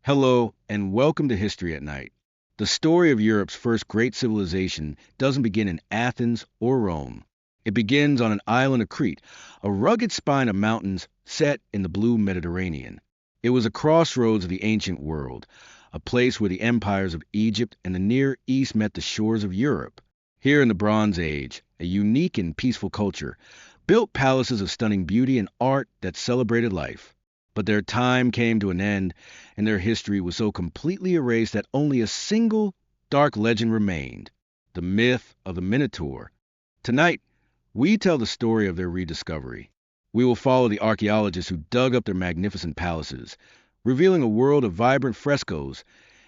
Hello, and welcome to History at Night. The story of Europe's first great civilization doesn't begin in Athens or Rome. It begins on an island of Crete, a rugged spine of mountains set in the blue Mediterranean. It was a crossroads of the ancient world, a place where the empires of Egypt and the Near East met the shores of Europe. Here in the Bronze Age, a unique and peaceful culture built palaces of stunning beauty and art that celebrated life. But their time came to an end, and their history was so completely erased that only a single dark legend remained: the myth of the Minotaur. Tonight, we tell the story of their rediscovery. We will follow the archaeologists who dug up their magnificent palaces, revealing a world of vibrant frescoes,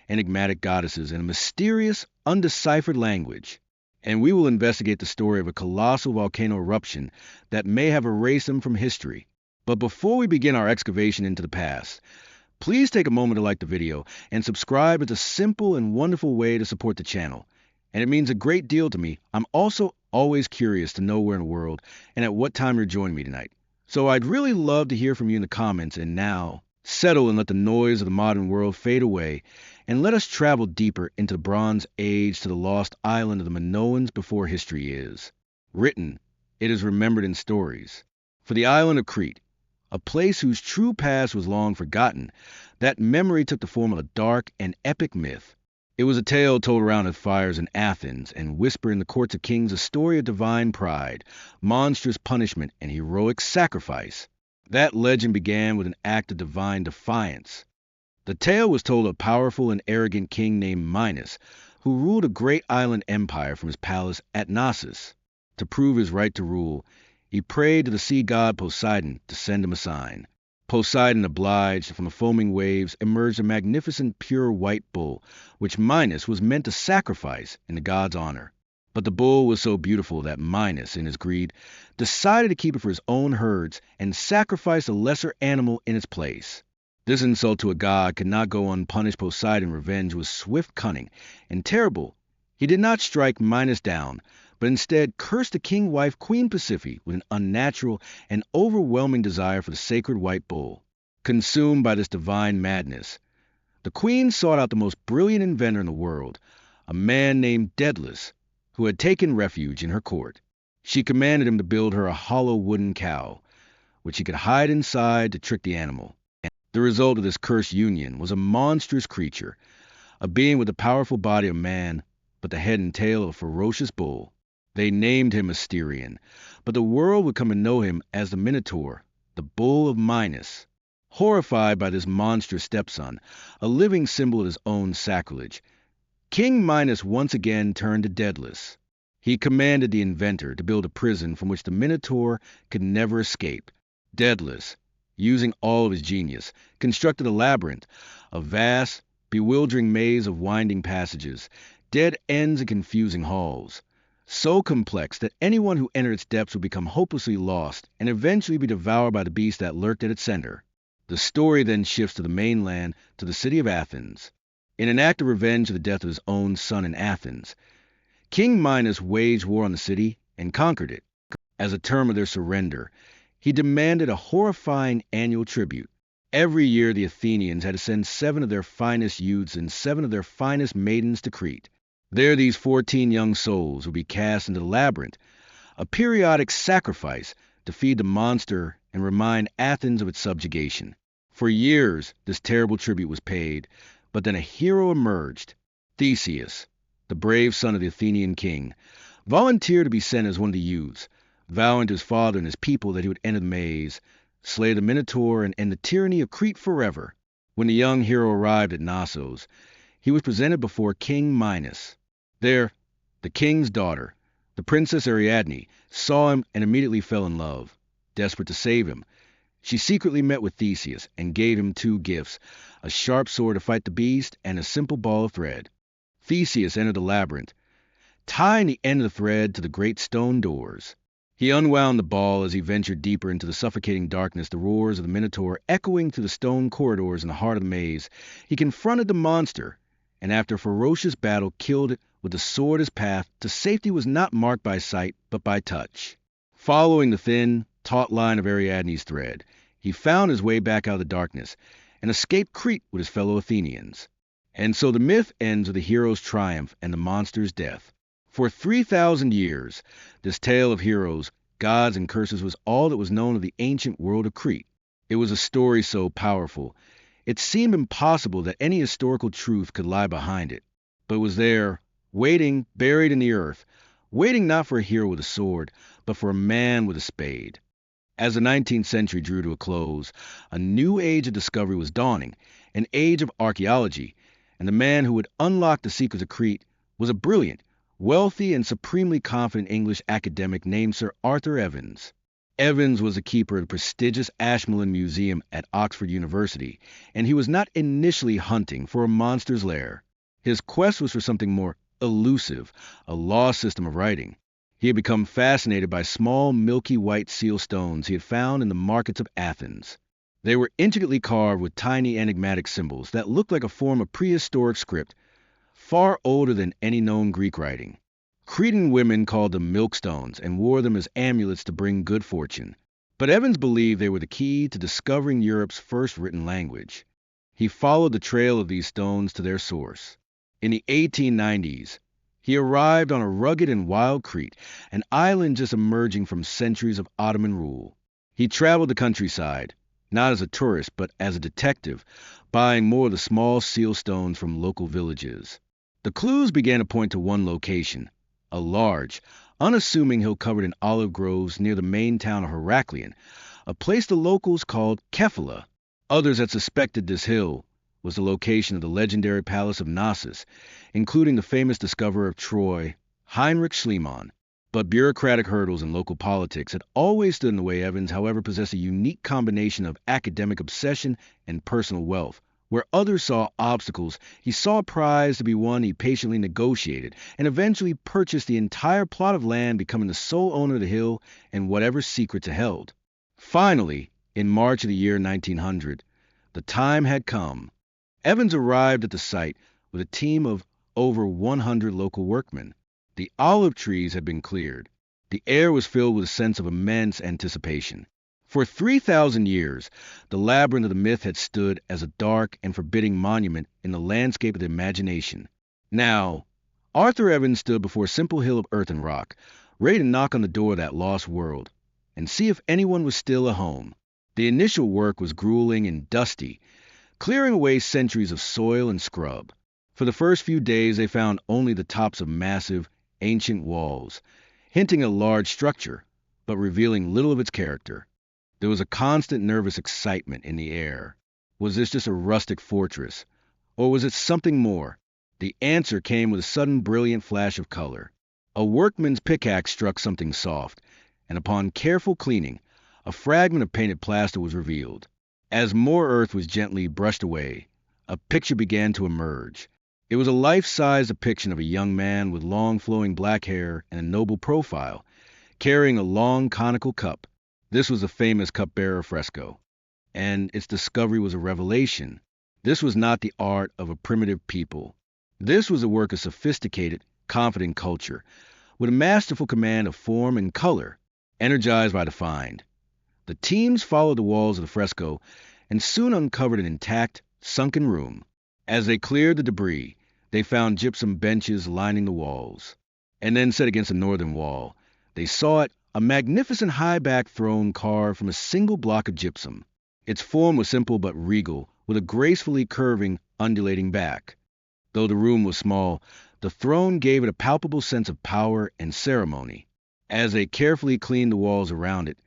enigmatic goddesses, and a mysterious, undeciphered language. And we will investigate the story of a colossal volcano eruption that may have erased them from history. But before we begin our excavation into the past, please take a moment to like the video and subscribe. It's a simple and wonderful way to support the channel, and it means a great deal to me. I'm also always curious to know where in the world and at what time you're joining me tonight. So I'd really love to hear from you in the comments. And now, settle and let the noise of the modern world fade away, and let us travel deeper into the Bronze Age, to the lost island of the Minoans before history is written. It is remembered in stories. For the island of Crete, a place whose true past was long forgotten, that memory took the form of a dark and epic myth. It was a tale told around the fires in Athens and whispered in the courts of kings, a story of divine pride, monstrous punishment, and heroic sacrifice. That legend began with an act of divine defiance. The tale was told of a powerful and arrogant king named Minos, who ruled a great island empire from his palace at Knossos. To prove his right to rule, he prayed to the sea god Poseidon to send him a sign. Poseidon obliged. From the foaming waves emerged a magnificent pure white bull, which Minos was meant to sacrifice in the god's honor. But the bull was so beautiful that Minos, in his greed, decided to keep it for his own herds and sacrificed a lesser animal in its place. This insult to a god could not go unpunished. Poseidon's revenge was swift, cunning, and terrible. He did not strike Minos down, but instead cursed the king-wife Queen Pasiphae with an unnatural and overwhelming desire for the sacred white bull. Consumed by this divine madness, the queen sought out the most brilliant inventor in the world, a man named Daedalus, who had taken refuge in her court. She commanded him to build her a hollow wooden cow, which he could hide inside to trick the animal. The result of this cursed union was a monstrous creature, a being with the powerful body of man, but the head and tail of a ferocious bull. They named him Asterion, but the world would come to know him as the Minotaur, the bull of Minos. Horrified by this monstrous stepson, a living symbol of his own sacrilege, King Minos once again turned to Daedalus. He commanded the inventor to build a prison from which the Minotaur could never escape. Daedalus, using all of his genius, constructed a labyrinth, a vast, bewildering maze of winding passages, dead ends and confusing halls, so complex that anyone who entered its depths would become hopelessly lost and eventually be devoured by the beast that lurked at its center. The story then shifts to the mainland, to the city of Athens. In an act of revenge for the death of his own son in Athens, King Minos waged war on the city and conquered it. As a term of their surrender, he demanded a horrifying annual tribute. Every year the Athenians had to send 7 of their finest youths and 7 of their finest maidens to Crete. There these 14 young souls would be cast into the labyrinth, a periodic sacrifice to feed the monster and remind Athens of its subjugation. For years this terrible tribute was paid, but then a hero emerged. Theseus, the brave son of the Athenian king, volunteered to be sent as one of the youths, vowing to his father and his people that he would enter the maze, slay the Minotaur, and end the tyranny of Crete forever. When the young hero arrived at Knossos, he was presented before King Minos. There, the king's daughter, the Princess Ariadne, saw him and immediately fell in love. Desperate to save him, she secretly met with Theseus and gave him 2 gifts, a sharp sword to fight the beast and a simple ball of thread. Theseus entered the labyrinth, tying the end of the thread to the great stone doors. He unwound the ball as he ventured deeper into the suffocating darkness, the roars of the Minotaur echoing through the stone corridors in the heart of the maze. He confronted the monster, and after a ferocious battle killed it with the sword as path to safety was not marked by sight but by touch. Following the thin, taut line of Ariadne's thread, he found his way back out of the darkness, and escaped Crete with his fellow Athenians. And so the myth ends with the hero's triumph and the monster's death. For 3,000 years, this tale of heroes, gods, and curses was all that was known of the ancient world of Crete. It was a story so powerful, it seemed impossible that any historical truth could lie behind it. But it was there, waiting, buried in the earth, waiting not for a hero with a sword, but for a man with a spade. As the 19th century drew to a close, a new age of discovery was dawning, an age of archaeology, and the man who would unlock the secrets of Crete was a brilliant, wealthy, and supremely confident English academic named Sir Arthur Evans. Evans was the keeper of the prestigious Ashmolean Museum at Oxford University, and he was not initially hunting for a monster's lair. His quest was for something more elusive, a lost system of writing. He had become fascinated by small, milky white seal stones he had found in the markets of Athens. They were intricately carved with tiny enigmatic symbols that looked like a form of prehistoric script, far older than any known Greek writing. Cretan women called them milkstones and wore them as amulets to bring good fortune. But Evans believed they were the key to discovering Europe's first written language. He followed the trail of these stones to their source. In the 1890s, he arrived on a rugged and wild Crete, an island just emerging from centuries of Ottoman rule. He traveled the countryside, not as a tourist but as a detective, buying more of the small seal stones from local villages. The clues began to point to one location, a large, unassuming hill covered in olive groves near the main town of Heraklion, a place the locals called Kephala. Others had suspected this hill was the location of the legendary palace of Knossos, including the famous discoverer of Troy, Heinrich Schliemann. But bureaucratic hurdles in local politics had always stood in the way. Evans, however, possessed a unique combination of academic obsession and personal wealth. Where others saw obstacles, he saw a prize to be won. He patiently negotiated and eventually purchased the entire plot of land, becoming the sole owner of the hill and whatever secrets it held. Finally, in March of the year 1900, the time had come. Evans arrived at the site with a team of over 100 local workmen. The olive trees had been cleared. The air was filled with a sense of immense anticipation. For 3,000 years, the labyrinth of the myth had stood as a dark and forbidding monument in the landscape of the imagination. Now, Arthur Evans stood before a simple hill of earth and rock, ready to knock on the door of that lost world and see if anyone was still at home. The initial work was grueling and dusty, clearing away centuries of soil and scrub. For the first few days, they found only the tops of massive, ancient walls, hinting at a large structure, but revealing little of its character. There was a constant nervous excitement in the air. Was this just a rustic fortress, or was it something more? The answer came with a sudden brilliant flash of color. A workman's pickaxe struck something soft, and upon careful cleaning, a fragment of painted plaster was revealed. As more earth was gently brushed away, a picture began to emerge. It was a life-size depiction of a young man with long flowing black hair and a noble profile, carrying a long conical cup. This was the famous cupbearer fresco, and its discovery was a revelation. This was not the art of a primitive people. This was a work of sophisticated, confident culture, with a masterful command of form and color, energized by the find. The teams followed the walls of the fresco and soon uncovered an intact, sunken room. As they cleared the debris, they found gypsum benches lining the walls. And then set against the northern wall, they saw it, a magnificent high-backed throne carved from a single block of gypsum. Its form was simple but regal, with a gracefully curving, undulating back. Though the room was small, the throne gave it a palpable sense of power and ceremony. As they carefully cleaned the walls around it,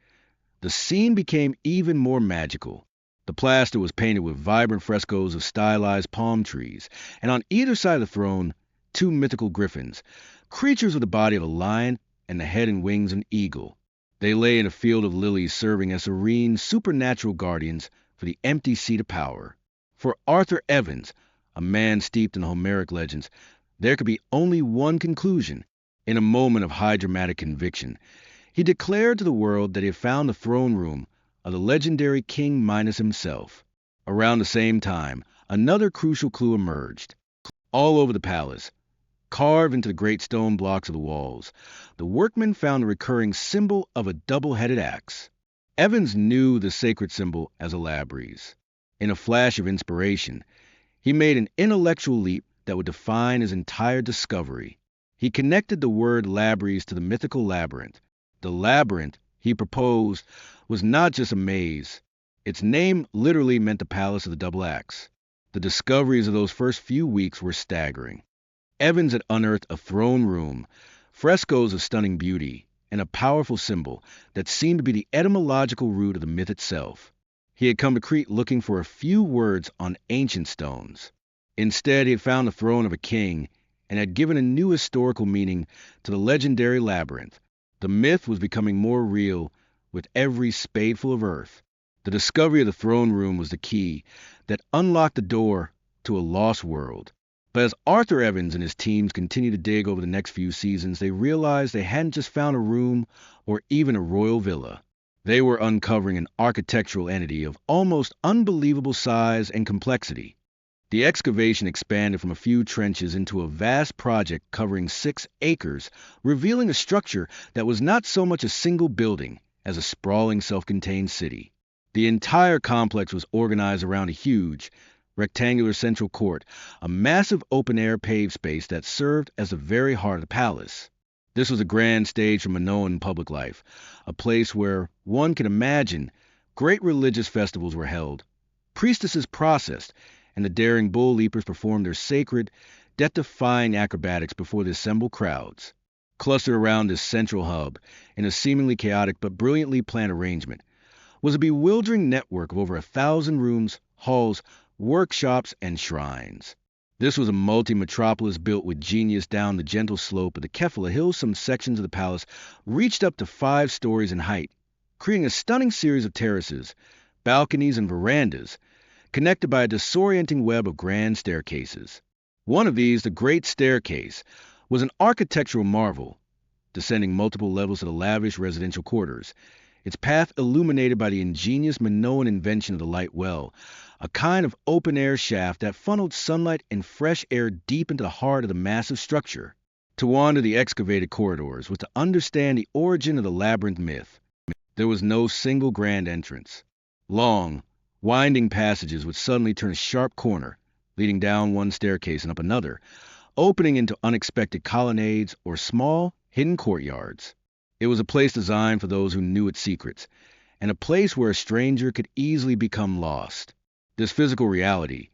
the scene became even more magical. The plaster was painted with vibrant frescoes of stylized palm trees, and on either side of the throne, two mythical griffins, creatures with the body of a lion and the head and wings of an eagle. They lay in a field of lilies, serving as serene, supernatural guardians for the empty seat of power. For Arthur Evans, a man steeped in Homeric legends, there could be only one conclusion. In a moment of high dramatic conviction, he declared to the world that he had found the throne room of the legendary King Minos himself. Around the same time, another crucial clue emerged. All over the palace, carved into the great stone blocks of the walls, the workmen found the recurring symbol of a double-headed axe. Evans knew the sacred symbol as a labrys. In a flash of inspiration, he made an intellectual leap that would define his entire discovery. He connected the word labyrinth to the mythical labyrinth. The labyrinth, he proposed, was not just a maze. Its name literally meant the palace of the double axe. The discoveries of those first few weeks were staggering. Evans had unearthed a throne room, frescoes of stunning beauty, and a powerful symbol that seemed to be the etymological root of the myth itself. He had come to Crete looking for a few words on ancient stones. Instead, he had found the throne of a king and had given a new historical meaning to the legendary labyrinth. The myth was becoming more real with every spadeful of earth. The discovery of the throne room was the key that unlocked the door to a lost world. But as Arthur Evans and his teams continued to dig over the next few seasons, they realized they hadn't just found a room or even a royal villa. They were uncovering an architectural entity of almost unbelievable size and complexity. The excavation expanded from a few trenches into a vast project covering 6 acres, revealing a structure that was not so much a single building as a sprawling self-contained city. The entire complex was organized around a huge, rectangular central court, a massive open-air paved space that served as the very heart of the palace. This was a grand stage for Minoan public life, a place where one could imagine great religious festivals were held, priestesses processed, and the daring bull leapers performed their sacred, death-defying acrobatics before the assembled crowds. Clustered around this central hub, in a seemingly chaotic but brilliantly planned arrangement, was a bewildering network of over 1,000 rooms, halls, workshops, and shrines. This was a multi-metropolis built with genius down the gentle slope of the Kefala Hills. Some sections of the palace reached up to 5 stories in height, creating a stunning series of terraces, balconies, and verandas, connected by a disorienting web of grand staircases. One of these, the Great Staircase, was an architectural marvel, descending multiple levels to the lavish residential quarters, its path illuminated by the ingenious Minoan invention of the light well, a kind of open-air shaft that funneled sunlight and fresh air deep into the heart of the massive structure. To wander the excavated corridors was to understand the origin of the labyrinth myth. There was no single grand entrance. Long, winding passages would suddenly turn a sharp corner, leading down one staircase and up another, opening into unexpected colonnades or small, hidden courtyards. It was a place designed for those who knew its secrets, and a place where a stranger could easily become lost. This physical reality,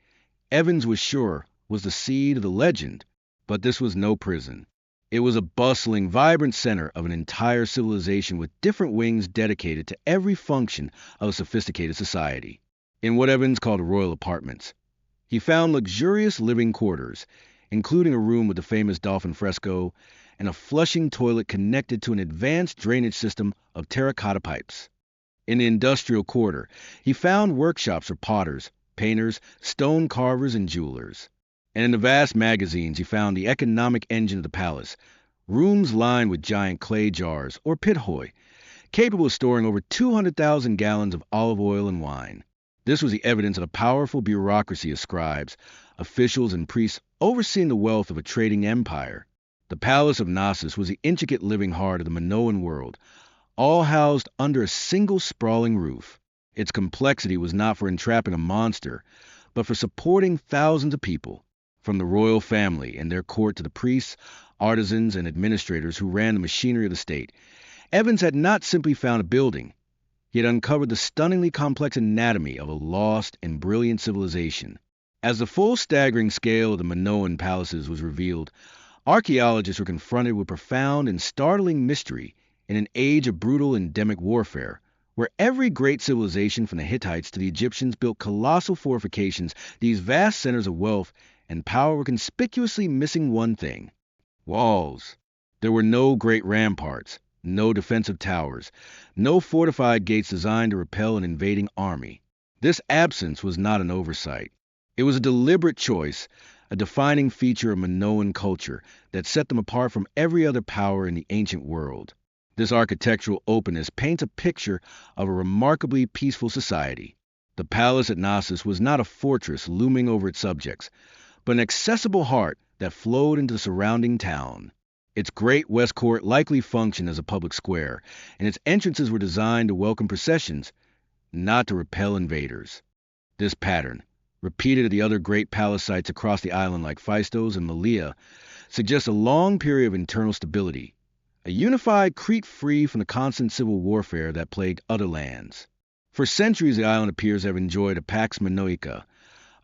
Evans was sure, was the seed of the legend, but this was no prison. It was a bustling, vibrant center of an entire civilization with different wings dedicated to every function of a sophisticated society. In what Evans called royal apartments, he found luxurious living quarters, including a room with the famous dolphin fresco and a flushing toilet connected to an advanced drainage system of terracotta pipes. In the industrial quarter, he found workshops for potters, painters, stone carvers, and jewelers. And in the vast magazines, he found the economic engine of the palace, rooms lined with giant clay jars, or pithoy, capable of storing over 200,000 gallons of olive oil and wine. This was the evidence of a powerful bureaucracy of scribes, officials, and priests overseeing the wealth of a trading empire. The palace of Knossos was the intricate living heart of the Minoan world, all housed under a single sprawling roof. Its complexity was not for entrapping a monster, but for supporting thousands of people, from the royal family and their court to the priests, artisans, and administrators who ran the machinery of the state. Evans had not simply found a building. He had uncovered the stunningly complex anatomy of a lost and brilliant civilization. As the full staggering scale of the Minoan palaces was revealed, archaeologists were confronted with profound and startling mystery. In an age of brutal endemic warfare, where every great civilization from the Hittites to the Egyptians built colossal fortifications, these vast centers of wealth and power were conspicuously missing one thing: walls. There were no great ramparts, no defensive towers, no fortified gates designed to repel an invading army. This absence was not an oversight. It was a deliberate choice, a defining feature of Minoan culture that set them apart from every other power in the ancient world. This architectural openness paints a picture of a remarkably peaceful society. The palace at Knossos was not a fortress looming over its subjects, but an accessible heart that flowed into the surrounding town. Its great west court likely functioned as a public square, and its entrances were designed to welcome processions, not to repel invaders. This pattern, repeated at the other great palace sites across the island like Phaistos and Malea, suggests a long period of internal stability, a unified Crete free from the constant civil warfare that plagued other lands. For centuries, the island appears to have enjoyed a pax minoica,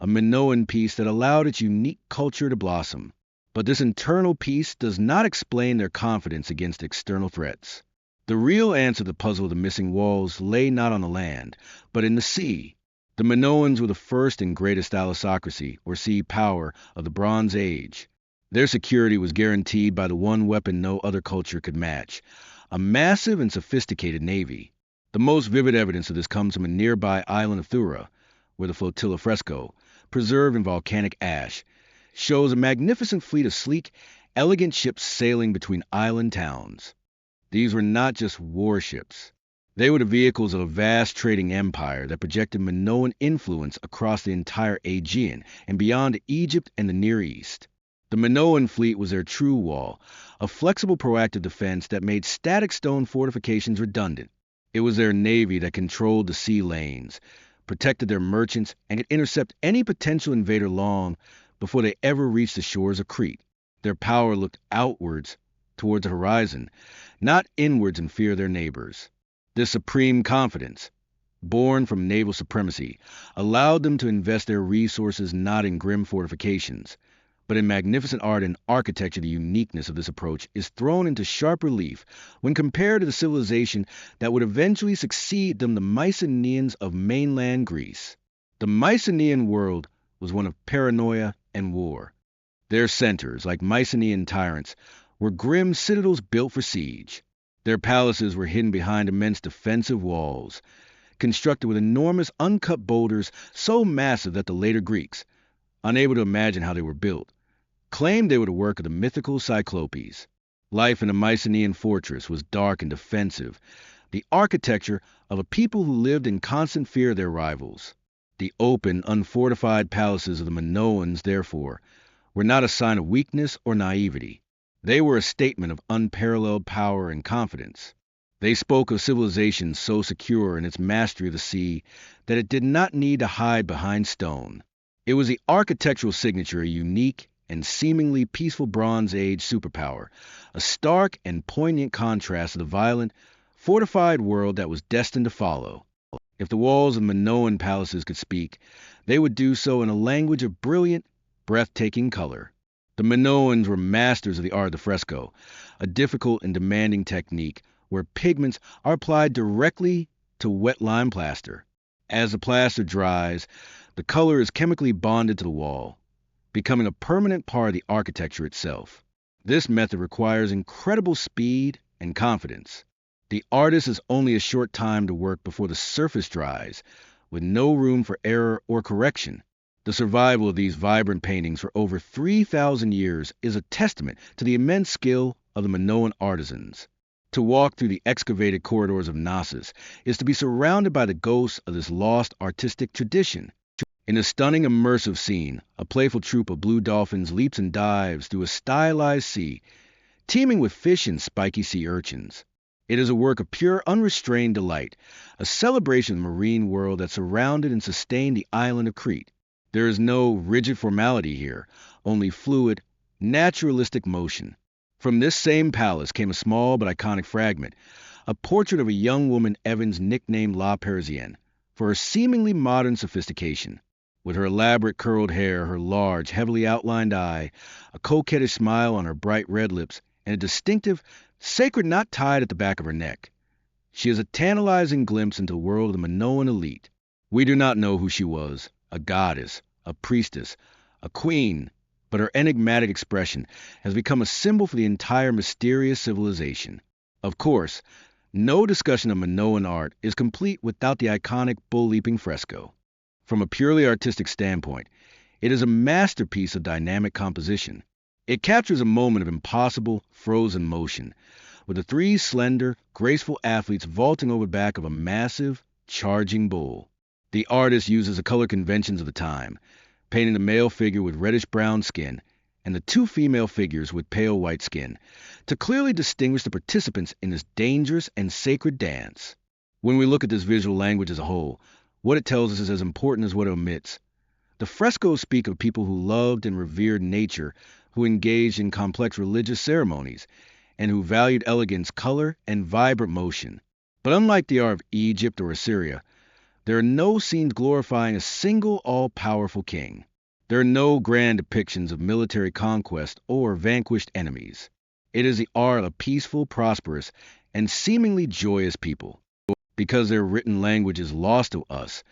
a Minoan peace that allowed its unique culture to blossom. But this internal peace does not explain their confidence against external threats. The real answer to the puzzle of the missing walls lay not on the land, but in the sea. The Minoans were the first and greatest thalassocracy, or sea power, of the Bronze Age. Their security was guaranteed by the one weapon no other culture could match, a massive and sophisticated navy. The most vivid evidence of this comes from a nearby island of Thura, where the flotilla fresco, preserved in volcanic ash, shows a magnificent fleet of sleek, elegant ships sailing between island towns. These were not just warships. They were the vehicles of a vast trading empire that projected Minoan influence across the entire Aegean and beyond Egypt and the Near East. The Minoan fleet was their true wall, a flexible proactive defense that made static stone fortifications redundant. It was their navy that controlled the sea lanes, protected their merchants, and could intercept any potential invader long before they ever reached the shores of Crete. Their power looked outwards towards the horizon, not inwards in fear of their neighbors. This supreme confidence, born from naval supremacy, allowed them to invest their resources not in grim fortifications, but in magnificent art and architecture. The uniqueness of this approach is thrown into sharp relief when compared to the civilization that would eventually succeed them, the Mycenaeans of mainland Greece. The Mycenaean world was one of paranoia and war. Their centers, like Mycenaean tyrants, were grim citadels built for siege. Their palaces were hidden behind immense defensive walls, constructed with enormous uncut boulders so massive that the later Greeks, unable to imagine how they were built, claimed they were the work of the mythical Cyclopes. Life in a Mycenaean fortress was dark and defensive, the architecture of a people who lived in constant fear of their rivals. The open, unfortified palaces of the Minoans, therefore, were not a sign of weakness or naivety. They were a statement of unparalleled power and confidence. They spoke of civilization so secure in its mastery of the sea that it did not need to hide behind stone. It was the architectural signature, a unique and seemingly peaceful Bronze Age superpower, a stark and poignant contrast to the violent, fortified world that was destined to follow. If the walls of Minoan palaces could speak, they would do so in a language of brilliant, breathtaking color. The Minoans were masters of the art of the fresco, a difficult and demanding technique where pigments are applied directly to wet lime plaster. As the plaster dries, the color is chemically bonded to the wall, becoming a permanent part of the architecture itself. This method requires incredible speed and confidence. The artist has only a short time to work before the surface dries, with no room for error or correction. The survival of these vibrant paintings for over 3,000 years is a testament to the immense skill of the Minoan artisans. To walk through the excavated corridors of Knossos is to be surrounded by the ghosts of this lost artistic tradition. In a stunning immersive scene, a playful troop of blue dolphins leaps and dives through a stylized sea, teeming with fish and spiky sea urchins. It is a work of pure, unrestrained delight, a celebration of the marine world that surrounded and sustained the island of Crete. There is no rigid formality here, only fluid, naturalistic motion. From this same palace came a small but iconic fragment, a portrait of a young woman Evans nicknamed La Parisienne, for her seemingly modern sophistication. With her elaborate curled hair, her large, heavily outlined eye, a coquettish smile on her bright red lips, and a distinctive, sacred knot tied at the back of her neck, she is a tantalizing glimpse into the world of the Minoan elite. We do not know who she was, a goddess, a priestess, a queen, but her enigmatic expression has become a symbol for the entire mysterious civilization. Of course, no discussion of Minoan art is complete without the iconic bull-leaping fresco. From a purely artistic standpoint, it is a masterpiece of dynamic composition. It captures a moment of impossible, frozen motion, with the three slender, graceful athletes vaulting over the back of a massive, charging bull. The artist uses the color conventions of the time, painting the male figure with reddish-brown skin and the two female figures with pale white skin, to clearly distinguish the participants in this dangerous and sacred dance. When we look at this visual language as a whole, What it tells us is as important as what it omits. The frescoes speak of people who loved and revered nature, who engaged in complex religious ceremonies, and who valued elegance, color, and vibrant motion. But unlike the art of Egypt or Assyria, there are no scenes glorifying a single all-powerful king. There are no grand depictions of military conquest or vanquished enemies. It is the art of peaceful, prosperous, and seemingly joyous people. Because their written language is lost to us,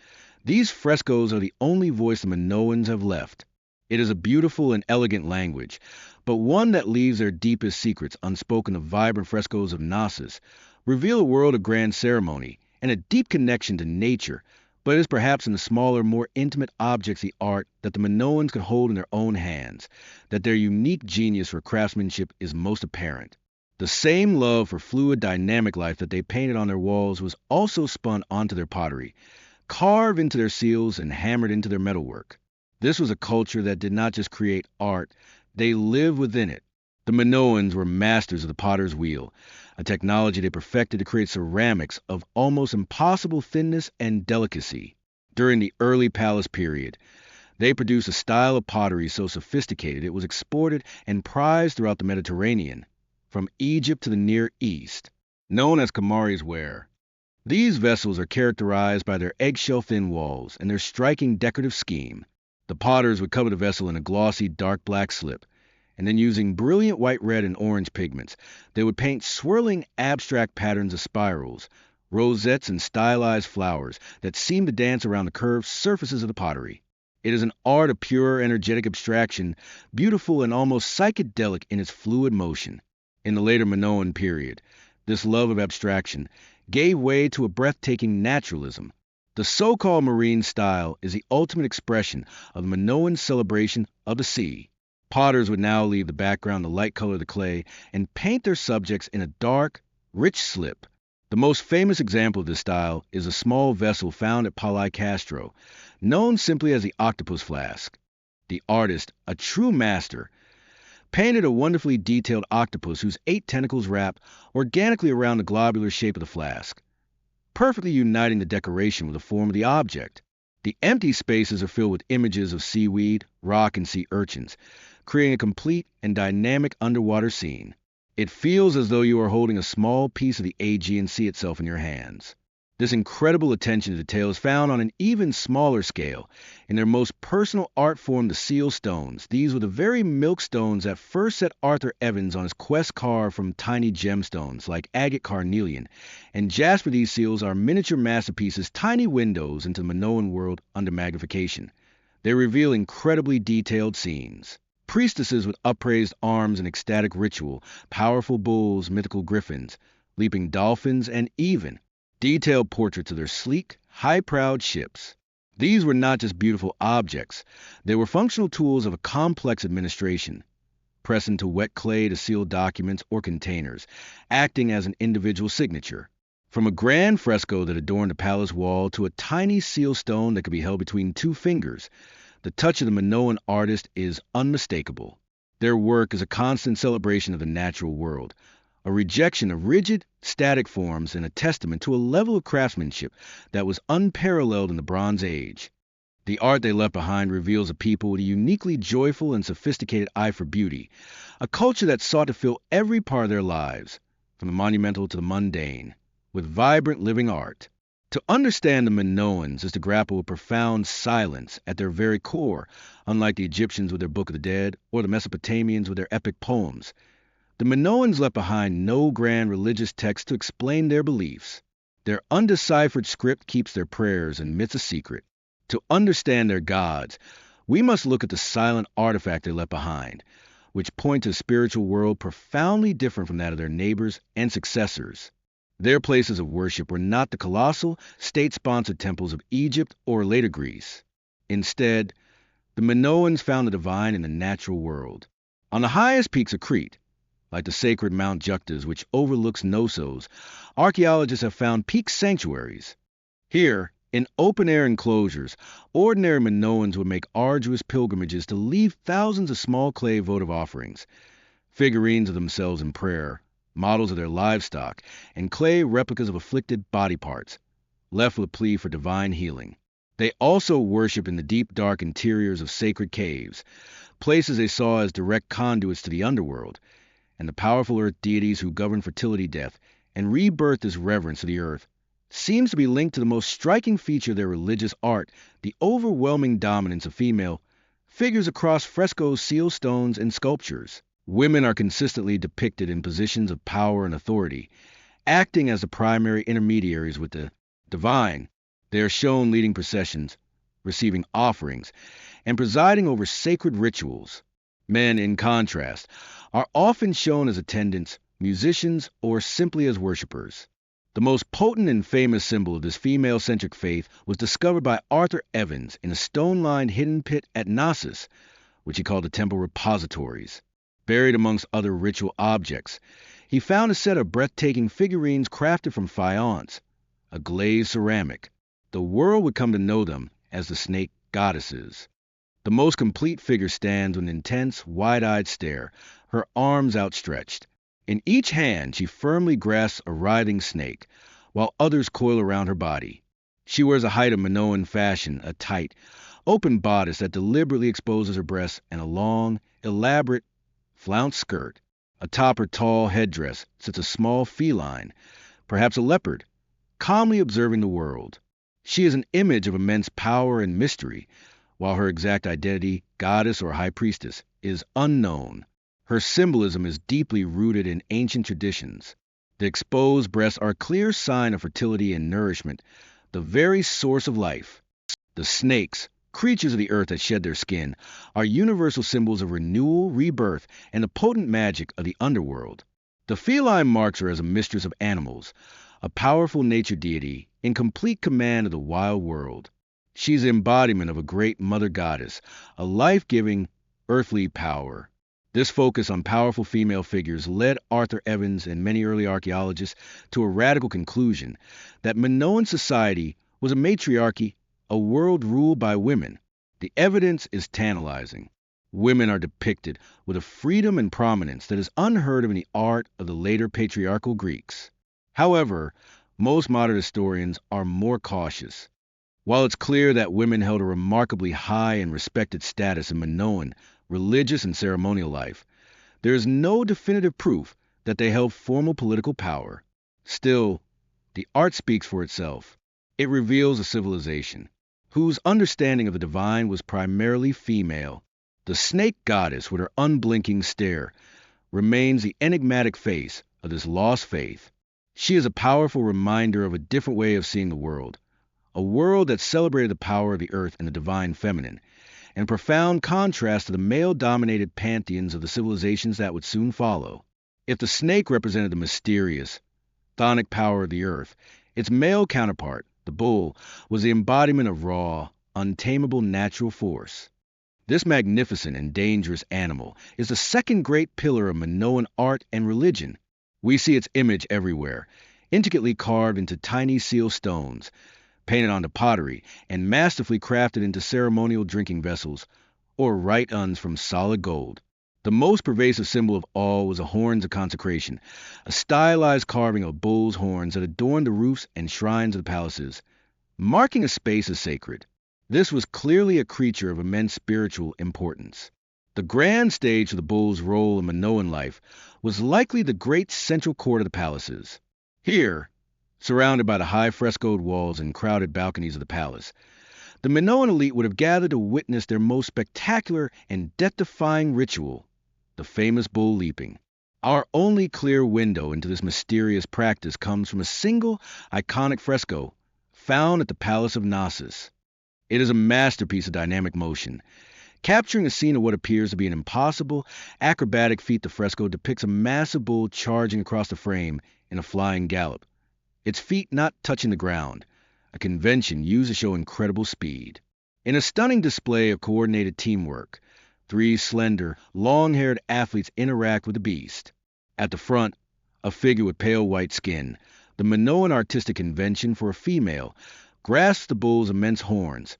these frescoes are the only voice the Minoans have left. It is a beautiful and elegant language, but one that leaves their deepest secrets unspoken. The vibrant frescoes of Knossos reveal a world of grand ceremony and a deep connection to nature, but it is perhaps in the smaller, more intimate objects of the art that the Minoans could hold in their own hands that their unique genius for craftsmanship is most apparent. The same love for fluid, dynamic life that they painted on their walls was also spun onto their pottery, carved into their seals and hammered into their metalwork. This was a culture that did not just create art, they lived within it. The Minoans were masters of the potter's wheel, a technology they perfected to create ceramics of almost impossible thinness and delicacy. During the early palace period, they produced a style of pottery so sophisticated it was exported and prized throughout the Mediterranean, from Egypt to the Near East, known as Kamari's ware. These vessels are characterized by their eggshell-thin walls and their striking decorative scheme. The potters would cover the vessel in a glossy dark black slip, and then using brilliant white, red, and orange pigments, they would paint swirling abstract patterns of spirals, rosettes, and stylized flowers that seemed to dance around the curved surfaces of the pottery. It is an art of pure, energetic abstraction, beautiful and almost psychedelic in its fluid motion. In the later Minoan period, this love of abstraction gave way to a breathtaking naturalism. The so-called marine style is the ultimate expression of the Minoan celebration of the sea. Potters would now leave the background to light color the clay and paint their subjects in a dark, rich slip. The most famous example of this style is a small vessel found at Castro, known simply as the octopus flask. The artist, a true master, painted a wonderfully detailed octopus whose 8 tentacles wrap organically around the globular shape of the flask, perfectly uniting the decoration with the form of the object. The empty spaces are filled with images of seaweed, rock, and sea urchins, creating a complete and dynamic underwater scene. It feels as though you are holding a small piece of the Aegean Sea itself in your hands. This incredible attention to detail is found on an even smaller scale in their most personal art form, the seal stones. These were the very milk stones that first set Arthur Evans on his quest carved from tiny gemstones like agate carnelian, and jasper. These seals are miniature masterpieces, tiny windows into the Minoan world under magnification. They reveal incredibly detailed scenes. Priestesses with upraised arms in ecstatic ritual, powerful bulls, mythical griffins, leaping dolphins, and even detailed portraits of their sleek, high-prowed ships. These were not just beautiful objects, they were functional tools of a complex administration, pressed into wet clay to seal documents or containers, acting as an individual signature. From a grand fresco that adorned a palace wall to a tiny seal stone that could be held between 2 fingers, the touch of the Minoan artist is unmistakable. Their work is a constant celebration of the natural world, a rejection of rigid, static forms and a testament to a level of craftsmanship that was unparalleled in the Bronze Age. The art they left behind reveals a people with a uniquely joyful and sophisticated eye for beauty, a culture that sought to fill every part of their lives, from the monumental to the mundane, with vibrant living art. To understand the Minoans is to grapple with profound silence at their very core, unlike the Egyptians with their Book of the Dead or the Mesopotamians with their epic poems. The Minoans left behind no grand religious text to explain their beliefs. Their undeciphered script keeps their prayers and myths a secret. To understand their gods, we must look at the silent artifact they left behind, which point to a spiritual world profoundly different from that of their neighbors and successors. Their places of worship were not the colossal, state-sponsored temples of Egypt or later Greece. Instead, the Minoans found the divine in the natural world. On the highest peaks of Crete, like the sacred Mount Juctas, which overlooks Knossos, archaeologists have found peak sanctuaries. Here, in open-air enclosures, ordinary Minoans would make arduous pilgrimages to leave thousands of small clay votive offerings, figurines of themselves in prayer, models of their livestock, and clay replicas of afflicted body parts, left with a plea for divine healing. They also worshiped in the deep, dark interiors of sacred caves, places they saw as direct conduits to the underworld, and the powerful earth deities who govern fertility, death, and rebirth as reverence to the earth seems to be linked to the most striking feature of their religious art, the overwhelming dominance of female figures across frescoes, seal stones, and sculptures. Women are consistently depicted in positions of power and authority, acting as the primary intermediaries with the divine. They are shown leading processions, receiving offerings, and presiding over sacred rituals. Men, in contrast, are often shown as attendants, musicians, or simply as worshippers. The most potent and famous symbol of this female-centric faith was discovered by Arthur Evans in a stone-lined hidden pit at Knossos, which he called the Temple Repositories. Buried amongst other ritual objects, he found a set of breathtaking figurines crafted from faience, a glazed ceramic. The world would come to know them as the snake goddesses. The most complete figure stands with an intense, wide-eyed stare, her arms outstretched. In each hand she firmly grasps a writhing snake, while others coil around her body. She wears a height of Minoan fashion, a tight, open bodice that deliberately exposes her breasts, and a long, elaborate, flounced skirt. Atop her tall headdress sits a small feline, perhaps a leopard, calmly observing the world. She is an image of immense power and mystery, while her exact identity, goddess or high priestess, is unknown. Her symbolism is deeply rooted in ancient traditions. The exposed breasts are a clear sign of fertility and nourishment, the very source of life. The snakes, creatures of the earth that shed their skin, are universal symbols of renewal, rebirth, and the potent magic of the underworld. The feline marks her as a mistress of animals, a powerful nature deity in complete command of the wild world. She's the embodiment of a great mother goddess, a life-giving, earthly power. This focus on powerful female figures led Arthur Evans and many early archaeologists to a radical conclusion that Minoan society was a matriarchy, a world ruled by women. The evidence is tantalizing. Women are depicted with a freedom and prominence that is unheard of in the art of the later patriarchal Greeks. However, most modern historians are more cautious. While it's clear that women held a remarkably high and respected status in Minoan religious and ceremonial life, there is no definitive proof that they held formal political power. Still, the art speaks for itself. It reveals a civilization whose understanding of the divine was primarily female. The snake goddess, with her unblinking stare, remains the enigmatic face of this lost faith. She is a powerful reminder of a different way of seeing the world, a world that celebrated the power of the earth and the divine feminine, in profound contrast to the male-dominated pantheons of the civilizations that would soon follow. If the snake represented the mysterious, chthonic power of the earth, its male counterpart, the bull, was the embodiment of raw, untamable natural force. This magnificent and dangerous animal is the second great pillar of Minoan art and religion. We see its image everywhere, intricately carved into tiny seal stones, painted onto pottery, and masterfully crafted into ceremonial drinking vessels, or right-uns from solid gold. The most pervasive symbol of all was the horns of consecration, a stylized carving of bull's horns that adorned the roofs and shrines of the palaces, marking a space as sacred. This was clearly a creature of immense spiritual importance. The grand stage of the bull's role in Minoan life was likely the great central court of the palaces. Here, surrounded by the high frescoed walls and crowded balconies of the palace, the Minoan elite would have gathered to witness their most spectacular and death-defying ritual, the famous bull leaping. Our only clear window into this mysterious practice comes from a single iconic fresco found at the Palace of Knossos. It is a masterpiece of dynamic motion. Capturing a scene of what appears to be an impossible, acrobatic feat, the fresco depicts a massive bull charging across the frame in a flying gallop, its feet not touching the ground, a convention used to show incredible speed. In a stunning display of coordinated teamwork, three slender, long-haired athletes interact with the beast. At the front, a figure with pale white skin, the Minoan artistic convention for a female, grasps the bull's immense horns,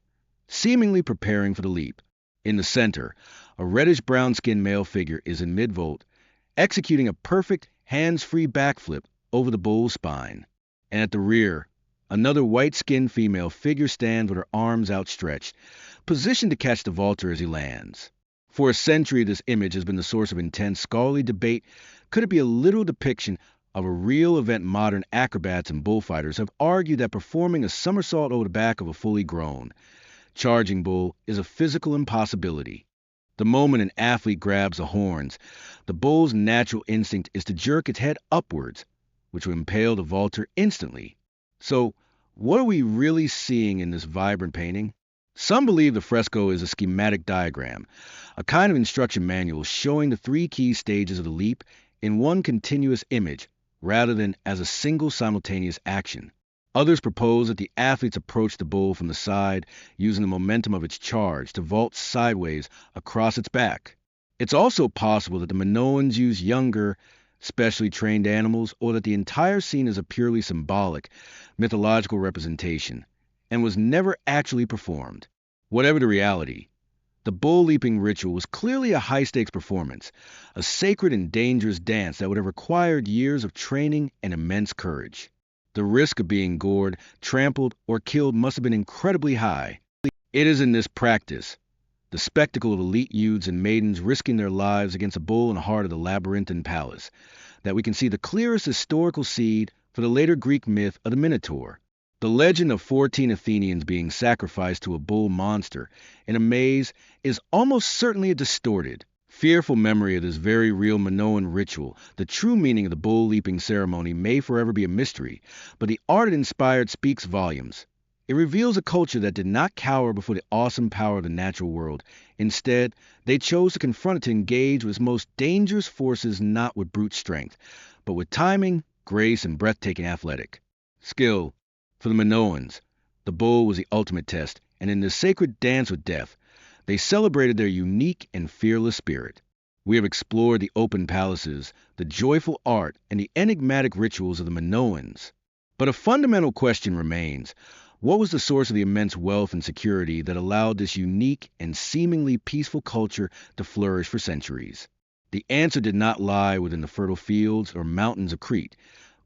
seemingly preparing for the leap. In the center, a reddish-brown-skinned male figure is in mid-vault, executing a perfect, hands-free backflip over the bull's spine. And at the rear, Another white-skinned female figure stands with her arms outstretched, positioned to catch the vaulter as he lands. For a century, this image has been the source of intense scholarly debate. Could it be a literal depiction of a real event? Modern acrobats and bullfighters have argued that performing a somersault over the back of a fully grown, charging bull is a physical impossibility. The moment an athlete grabs the horns, the bull's natural instinct is to jerk its head upwards, which will impale the vaulter instantly. So, what are we really seeing in this vibrant painting? Some believe the fresco is a schematic diagram, a kind of instruction manual showing the three key stages of the leap in one continuous image rather than as a single simultaneous action. Others propose that the athletes approach the bull from the side using the momentum of its charge to vault sideways across its back. It's also possible that the Minoans use younger, specially trained animals, or that the entire scene is a purely symbolic, mythological representation, and was never actually performed. Whatever the reality, the bull leaping ritual was clearly a high-stakes performance, a sacred and dangerous dance that would have required years of training and immense courage. The risk of being gored, trampled, or killed must have been incredibly high. It is in this practice, the spectacle of elite youths and maidens risking their lives against a bull in the heart of the labyrinthine palace, that we can see the clearest historical seed for the later Greek myth of the Minotaur. The legend of 14 Athenians being sacrificed to a bull monster in a maze is almost certainly a distorted, fearful memory of this very real Minoan ritual. The true meaning of the bull leaping ceremony may forever be a mystery, but the art it inspired speaks volumes. It reveals a culture that did not cower before the awesome power of the natural world. Instead, they chose to confront it, to engage with its most dangerous forces, not with brute strength, but with timing, grace, and breathtaking athletic skill. For the Minoans, the bull was the ultimate test, and in this sacred dance with death, they celebrated their unique and fearless spirit. We have explored the open palaces, the joyful art, and the enigmatic rituals of the Minoans. But a fundamental question remains. What was the source of the immense wealth and security that allowed this unique and seemingly peaceful culture to flourish for centuries? The answer did not lie within the fertile fields or mountains of Crete,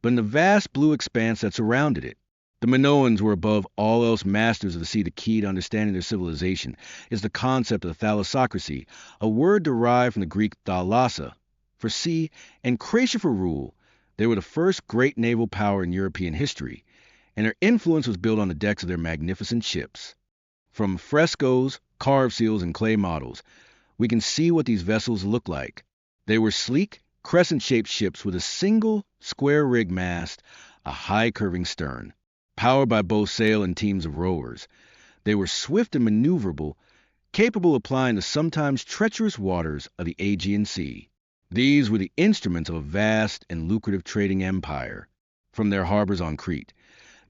but in the vast blue expanse that surrounded it. The Minoans were above all else masters of the sea. The key to understanding their civilization is the concept of thalassocracy, a word derived from the Greek thalassa, for sea, and kratia for rule. They were the first great naval power in European history, and their influence was built on the decks of their magnificent ships. From frescoes, carved seals, and clay models, we can see what these vessels looked like. They were sleek, crescent-shaped ships with a single, square-rigged mast, a high-curving stern, powered by both sail and teams of rowers. They were swift and maneuverable, capable of plying the sometimes treacherous waters of the Aegean Sea. These were the instruments of a vast and lucrative trading empire. From their harbors on Crete,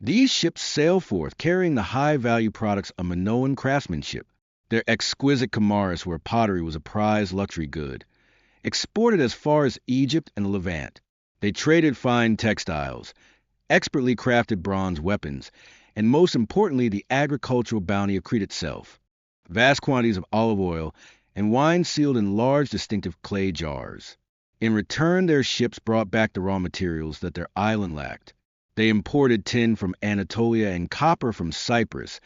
these ships sailed forth, carrying the high-value products of Minoan craftsmanship. Their exquisite kamaris, where pottery was a prized luxury good, exported as far as Egypt and the Levant. They traded fine textiles, expertly crafted bronze weapons, and most importantly, the agricultural bounty of Crete itself. Vast quantities of olive oil and wine sealed in large distinctive clay jars. In return, their ships brought back the raw materials that their island lacked. They imported tin from Anatolia and copper from Cyprus,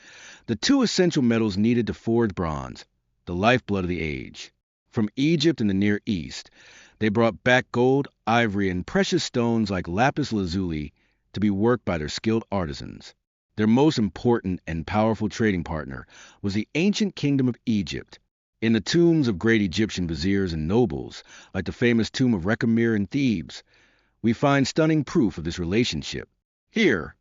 the two essential metals needed to forge bronze, the lifeblood of the age. From Egypt and the Near East, they brought back gold, ivory, and precious stones like lapis lazuli to be worked by their skilled artisans. Their most important and powerful trading partner was the ancient kingdom of Egypt. In the tombs of great Egyptian viziers and nobles, like the famous tomb of Rechamir in Thebes, we find stunning proof of this relationship. Here,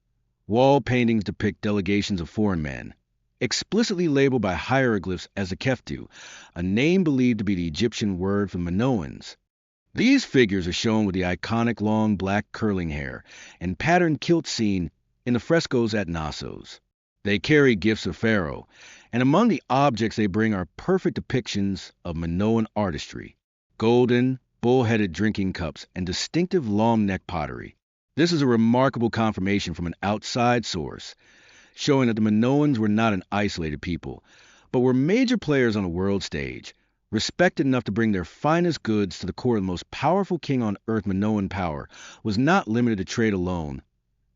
wall paintings depict delegations of foreign men, explicitly labeled by hieroglyphs as the Keftu, a name believed to be the Egyptian word for Minoans. These figures are shown with the iconic long black curling hair and patterned kilt seen in the frescoes at Knossos. They carry gifts of Pharaoh, and among the objects they bring are perfect depictions of Minoan artistry, golden, bull-headed drinking cups, and distinctive long-neck pottery. This is a remarkable confirmation from an outside source, showing that the Minoans were not an isolated people, but were major players on the world stage, respected enough to bring their finest goods to the court of the most powerful king on earth. Minoan power was not limited to trade alone,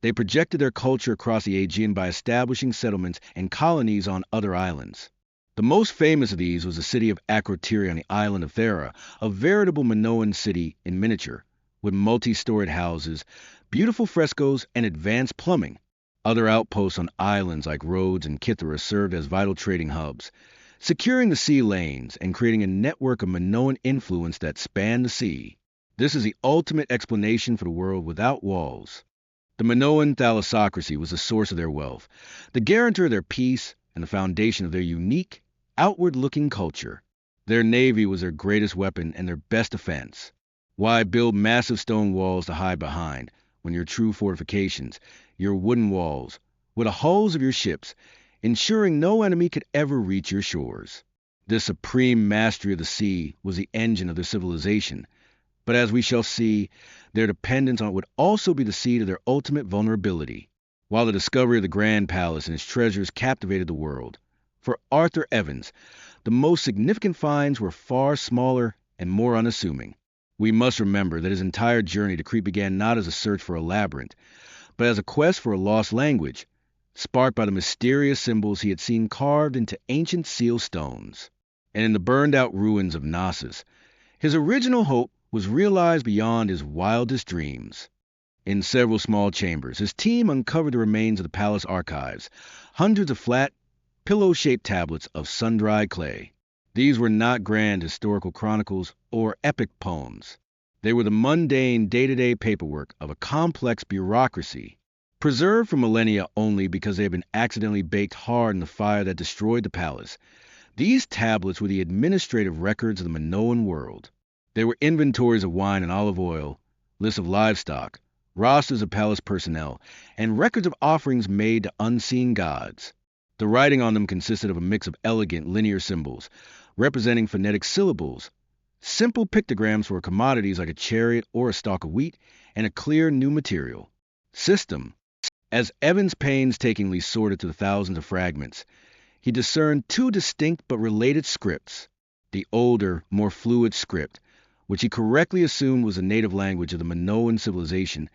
They projected their culture across the Aegean by establishing settlements and colonies on other islands. The most famous of these was the city of Akrotiri on the island of Thera, a veritable Minoan city in miniature, with multi-storied houses, beautiful frescoes, and advanced plumbing. Other outposts on islands like Rhodes and Kythera served as vital trading hubs, securing the sea lanes and creating a network of Minoan influence that spanned the sea. This is the ultimate explanation for the world without walls. The Minoan thalassocracy was the source of their wealth, the guarantor of their peace, and the foundation of their unique, outward-looking culture. Their navy was their greatest weapon and their best defense. Why build massive stone walls to hide behind, when your true fortifications, your wooden walls, were the hulls of your ships, ensuring no enemy could ever reach your shores? This supreme mastery of the sea was the engine of their civilization, but as we shall see, their dependence on it would also be the seed of their ultimate vulnerability. While the discovery of the Grand Palace and its treasures captivated the world, for Arthur Evans, the most significant finds were far smaller and more unassuming. We must remember that his entire journey to Crete began not as a search for a labyrinth, but as a quest for a lost language, sparked by the mysterious symbols he had seen carved into ancient seal stones. And in the burned-out ruins of Knossos, his original hope was realized beyond his wildest dreams. In several small chambers, his team uncovered the remains of the palace archives, hundreds of flat, pillow-shaped tablets of sun-dried clay. These were not grand historical chronicles or epic poems. They were the mundane, day-to-day paperwork of a complex bureaucracy, preserved for millennia only because they had been accidentally baked hard in the fire that destroyed the palace. These tablets were the administrative records of the Minoan world. They were inventories of wine and olive oil, lists of livestock, rosters of palace personnel, and records of offerings made to unseen gods. The writing on them consisted of a mix of elegant, linear symbols, representing phonetic syllables, simple pictograms for commodities like a chariot or a stalk of wheat, and a clear new material. System. As Evans painstakingly sorted through the thousands of fragments, he discerned two distinct but related scripts. The older, more fluid script, which he correctly assumed was the native language of the Minoan civilization,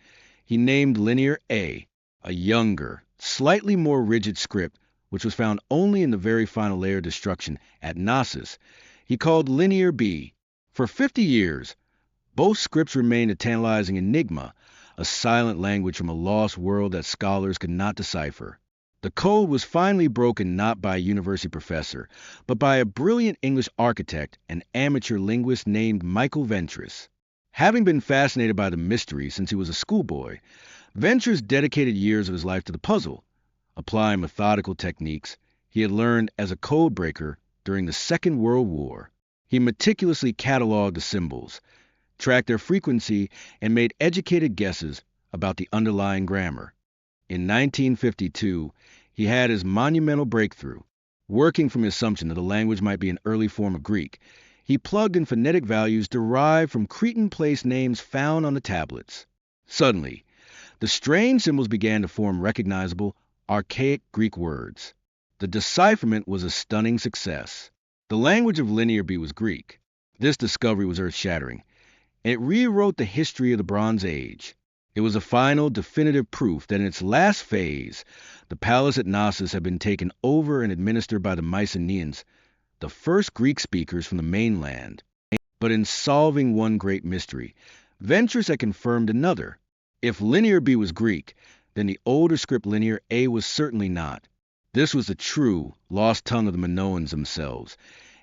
he named Linear A, a younger, slightly more rigid script, which was found only in the very final layer of destruction at Knossos, he called Linear B. For 50 years, both scripts remained a tantalizing enigma, a silent language from a lost world that scholars could not decipher. The code was finally broken not by a university professor, but by a brilliant English architect and amateur linguist named Michael Ventris. Having been fascinated by the mystery since he was a schoolboy, Ventris dedicated years of his life to the puzzle, applying methodical techniques he had learned as a code breaker during the Second World War. He meticulously cataloged the symbols, tracked their frequency, and made educated guesses about the underlying grammar. In 1952, he had his monumental breakthrough. Working from the assumption that the language might be an early form of Greek, he plugged in phonetic values derived from Cretan place names found on the tablets. Suddenly, the strange symbols began to form recognizable, archaic Greek words. The decipherment was a stunning success. The language of Linear B was Greek. This discovery was earth-shattering, and it rewrote the history of the Bronze Age. It was a final, definitive proof that in its last phase, the palace at Knossos had been taken over and administered by the Mycenaeans, the first Greek speakers from the mainland. But in solving one great mystery, Ventris had confirmed another. If Linear B was Greek, then the older script Linear A was certainly not. This was the true, lost tongue of the Minoans themselves,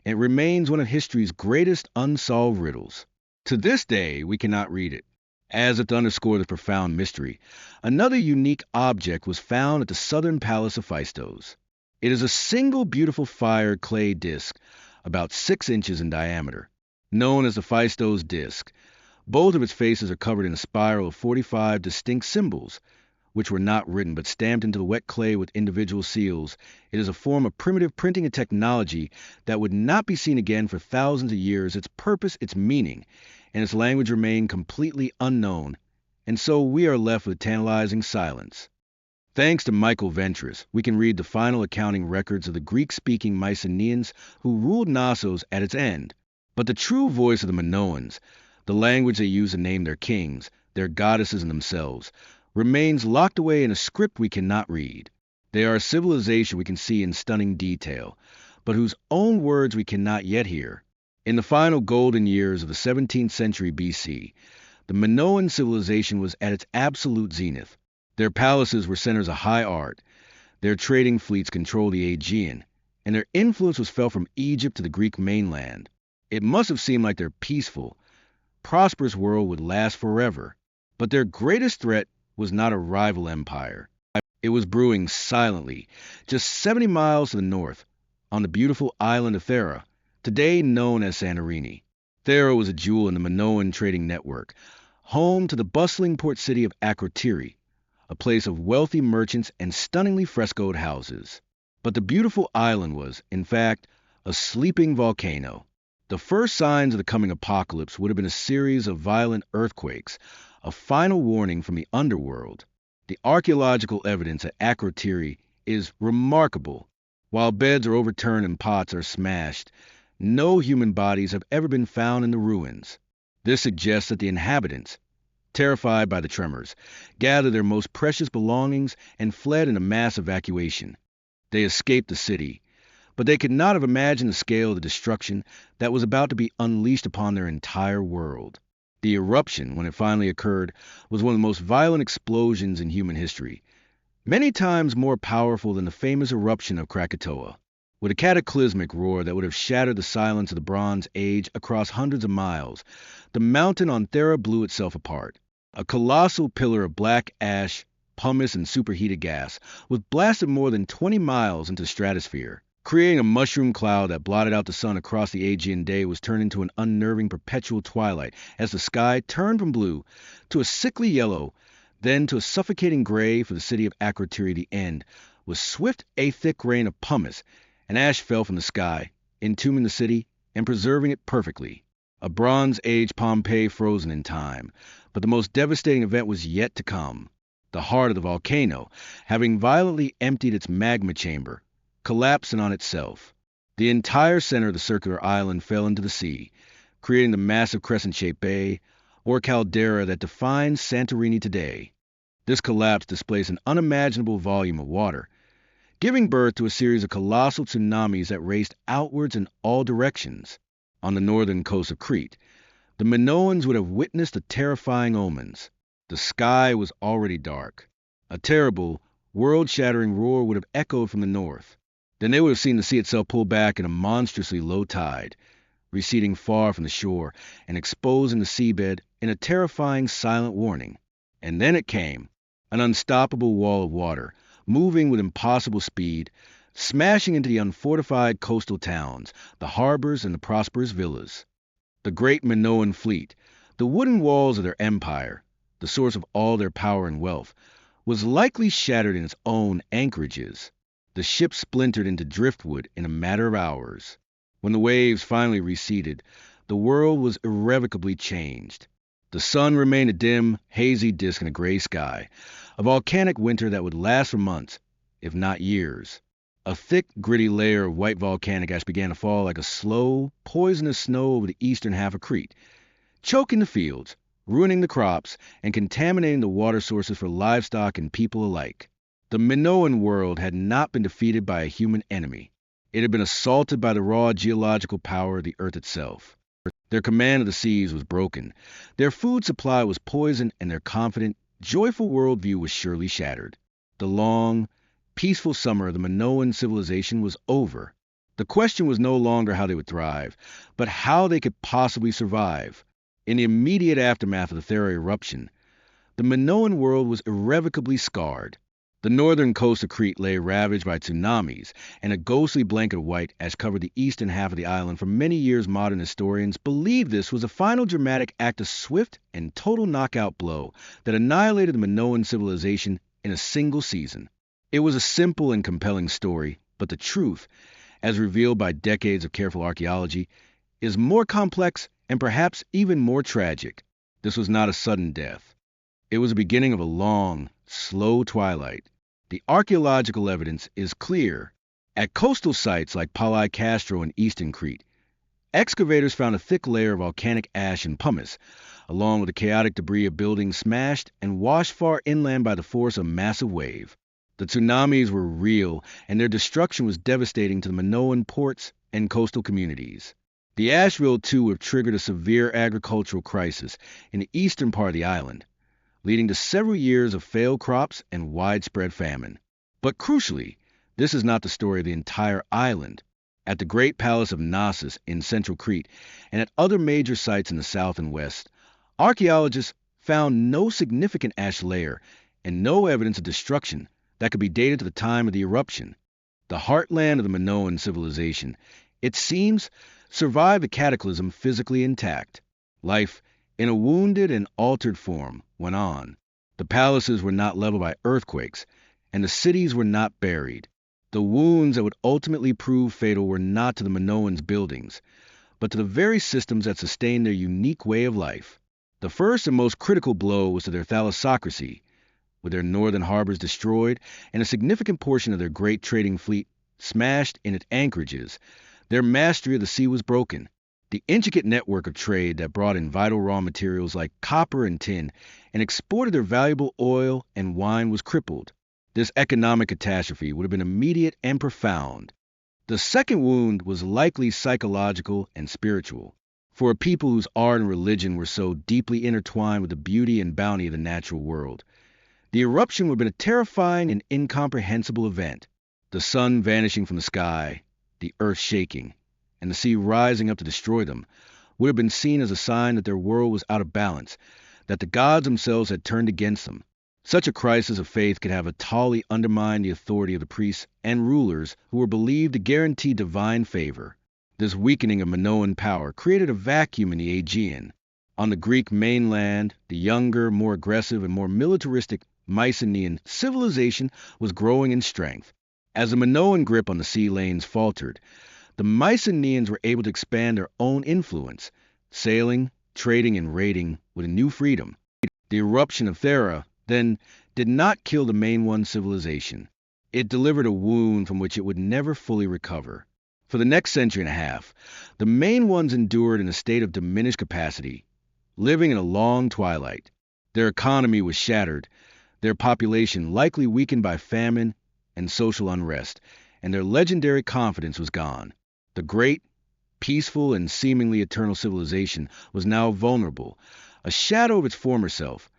and it remains one of history's greatest unsolved riddles. To this day, we cannot read it. As if to underscore the profound mystery, another unique object was found at the southern palace of Phaistos. It is a single beautiful fired clay disc, about 6 inches in diameter, known as the Phaistos disc. Both of its faces are covered in a spiral of 45 distinct symbols, which were not written but stamped into the wet clay with individual seals. It is a form of primitive printing and technology that would not be seen again for thousands of years. Its purpose, its meaning, and its language remain completely unknown, and so we are left with tantalizing silence. Thanks to Michael Ventris, we can read the final accounting records of the Greek-speaking Mycenaeans who ruled Knossos at its end. But the true voice of the Minoans, the language they used to name their kings, their goddesses and themselves, remains locked away in a script we cannot read. They are a civilization we can see in stunning detail, but whose own words we cannot yet hear. In the final golden years of the 17th century BC, the Minoan civilization was at its absolute zenith. Their palaces were centers of high art, their trading fleets controlled the Aegean, and their influence was felt from Egypt to the Greek mainland. It must have seemed like their peaceful, prosperous world would last forever. But their greatest threat was not a rival empire. It was brewing silently, just 70 miles to the north, on the beautiful island of Thera, today known as Santorini. Thera was a jewel in the Minoan trading network, home to the bustling port city of Akrotiri, a place of wealthy merchants and stunningly frescoed houses. But the beautiful island was, in fact, a sleeping volcano. The first signs of the coming apocalypse would have been a series of violent earthquakes, a final warning from the underworld. The archaeological evidence at Akrotiri is remarkable. While beds are overturned and pots are smashed, no human bodies have ever been found in the ruins. This suggests that the inhabitants, terrified by the tremors, gathered their most precious belongings and fled in a mass evacuation. They escaped the city, but they could not have imagined the scale of the destruction that was about to be unleashed upon their entire world. The eruption, when it finally occurred, was one of the most violent explosions in human history, many times more powerful than the famous eruption of Krakatoa. With a cataclysmic roar that would have shattered the silence of the Bronze Age across hundreds of miles, the mountain on Thera blew itself apart. A colossal pillar of black ash, pumice, and superheated gas was blasted more than 20 miles into the stratosphere. Creating a mushroom cloud that blotted out the sun across the Aegean day was turned into an unnerving perpetual twilight as the sky turned from blue to a sickly yellow, then to a suffocating gray for the city of Akrotiri. The end was swift a thick rain of pumice, and ash fell from the sky, entombing the city and preserving it perfectly. A Bronze Age Pompeii frozen in time, but the most devastating event was yet to come. The heart of the volcano, having violently emptied its magma chamber, collapsing on itself. The entire center of the circular island fell into the sea, creating the massive crescent-shaped bay, or caldera that defines Santorini today. This collapse displaced an unimaginable volume of water, giving birth to a series of colossal tsunamis that raced outwards in all directions. On the northern coast of Crete, the Minoans would have witnessed the terrifying omens. The sky was already dark. A terrible, world-shattering roar would have echoed from the north. Then they would have seen the sea itself pull back in a monstrously low tide, receding far from the shore and exposing the seabed in a terrifying silent warning. And then it came, an unstoppable wall of water, moving with impossible speed, smashing into the unfortified coastal towns, the harbors, and the prosperous villas. The great Minoan fleet, the wooden walls of their empire, the source of all their power and wealth, was likely shattered in its own anchorages. The ship splintered into driftwood in a matter of hours. When the waves finally receded, the world was irrevocably changed. The sun remained a dim, hazy disk in a gray sky, a volcanic winter that would last for months, if not years. A thick, gritty layer of white volcanic ash began to fall like a slow, poisonous snow over the eastern half of Crete, choking the fields, ruining the crops, and contaminating the water sources for livestock and people alike. The Minoan world had not been defeated by a human enemy. It had been assaulted by the raw geological power of the earth itself. Their command of the seas was broken, their food supply was poisoned, and their confident, joyful worldview was surely shattered. The long, peaceful summer of the Minoan civilization was over. The question was no longer how they would thrive, but how they could possibly survive. In the immediate aftermath of the Thera eruption, the Minoan world was irrevocably scarred. The northern coast of Crete lay ravaged by tsunamis, and a ghostly blanket of white ash covered the eastern half of the island. For many years, modern historians believed this was a final dramatic act of swift and total knockout blow that annihilated the Minoan civilization in a single season. It was a simple and compelling story, but the truth, as revealed by decades of careful archaeology, is more complex and perhaps even more tragic. This was not a sudden death. It was the beginning of a long, slow twilight. The archaeological evidence is clear. At coastal sites like Palai Castro in eastern Crete, excavators found a thick layer of volcanic ash and pumice, along with the chaotic debris of buildings smashed and washed far inland by the force of a massive wave. The tsunamis were real, and their destruction was devastating to the Minoan ports and coastal communities. The ash real, too, have triggered a severe agricultural crisis in the eastern part of the island, leading to several years of failed crops and widespread famine. But crucially, this is not the story of the entire island. At the great palace of Knossos in central Crete and at other major sites in the south and west, archaeologists found no significant ash layer and no evidence of destruction that could be dated to the time of the eruption. The heartland of the Minoan civilization, it seems, survived the cataclysm physically intact. Life, in a wounded and altered form, went on. The palaces were not leveled by earthquakes, and the cities were not buried. The wounds that would ultimately prove fatal were not to the Minoans' buildings, but to the very systems that sustained their unique way of life. The first and most critical blow was to their thalassocracy, with their northern harbors destroyed and a significant portion of their great trading fleet smashed in its anchorages. Their mastery of the sea was broken. The intricate network of trade that brought in vital raw materials like copper and tin and exported their valuable oil and wine was crippled. This economic catastrophe would have been immediate and profound. The second wound was likely psychological and spiritual. For a people whose art and religion were so deeply intertwined with the beauty and bounty of the natural world, the eruption would have been a terrifying and incomprehensible event. The sun vanishing from the sky, the earth shaking, and the sea rising up to destroy them, would have been seen as a sign that their world was out of balance, that the gods themselves had turned against them. Such a crisis of faith could have totally undermined the authority of the priests and rulers who were believed to guarantee divine favor. This weakening of Minoan power created a vacuum in the Aegean. On the Greek mainland, the younger, more aggressive, and more militaristic Mycenaean civilization was growing in strength. As the Minoan grip on the sea lanes faltered, the Mycenaeans were able to expand their own influence, sailing, trading, and raiding with a new freedom. The eruption of Thera, then, did not kill the Minoan civilization. It delivered a wound from which it would never fully recover. For the next century and a half, the Minoans endured in a state of diminished capacity, living in a long twilight. Their economy was shattered, their population likely weakened by famine and social unrest, and their legendary confidence was gone. The great, peaceful, and seemingly eternal civilization was now vulnerable, a shadow of its former self,